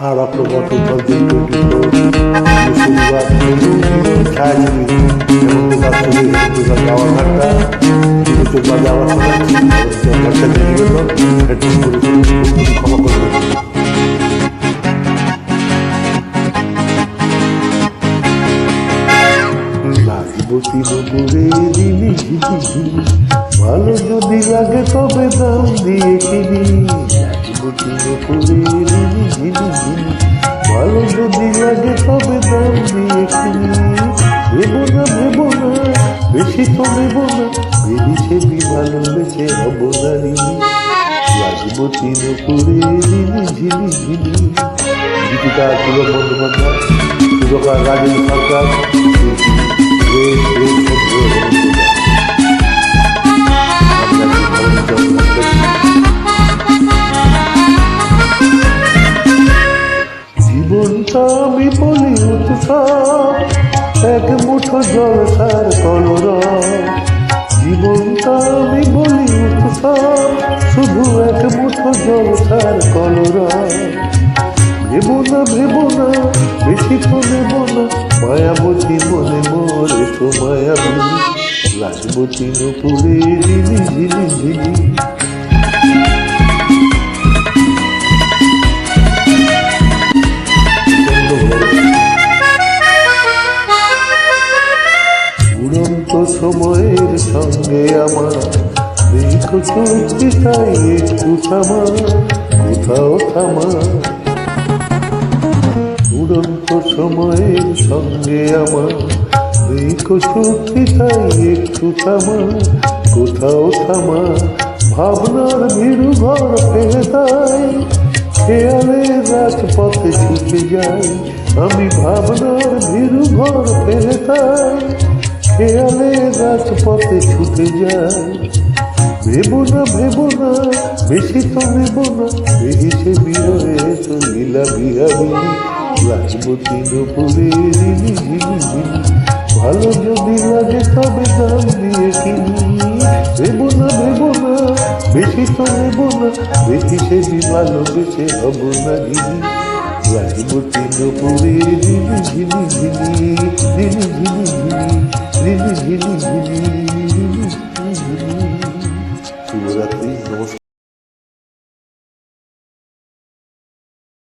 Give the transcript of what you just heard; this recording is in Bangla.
আর আপনার ছায়াছবি যাওয়ার ঘাটটা বাজে আবার ক্ষমা করবেন। ভালো যদি লাগে তবে দাম দিয়ে কিনি, ভালো যদি লাগে তবে দাম দিয়ে কিনি। ভেবো না বেশি তো নেব না, বেরিয়েছে ভালোবেসে হব নারী, লাগবো তিনপুরে ঝিলি ঝিলি। গীতিকা তিলক বন্দ্যোপাধ্যায়, সুরকার রাজেন্দ্র সরকার। জীবনটা আমি বলি উৎসব, এক মুঠো জলসার কলরব। জীবনটা আমি বলি উৎসব, শুধু এক মুঠো জলসার কলরব। ভেবো না বেশি তো নেব না, মায়াবতী মনে মোরে তো মায়াবী, লাগবো তিনপুরে ঝিলি ঝিলি ঝিলি। উড়ন্ত সময়ের সঙ্গে আমার দেখো চুক্তি, তাই একটু থামা, কোথাও থামা। উড়ন্ত সময়ের সঙ্গে আমার দেখো চুক্তি, তাই একটু থামা, কোথাও থামা। ভাবনার ভিড়ু ঘর ফেলে তাই খেয়ালে রাজপথে ছুটে যাই, আমি ভাবনার ভিড়ু ঘর ফেলে তাই খেয়ালে রাজপথে ছুটে যাই। ভেবো না বেশি তো নেব না, বেরিয়েছে বিরহে তো লীলা বিহারি, লাগবো তিনপুরে ঝিলি ঝিলি ঝিলি। ভালো যদি লাগে তবে দাম দিয়ে কিনি। ভেবো না বেশি তো নেব না, বেরিয়েছে ভালোবেসে হব নারী, লাগবো তিনপুরে ঝিলি ঝিলি ঝিলি ঝিলি ঝিলি ঝিলি ঝিলি ঝিলি ঝিলি।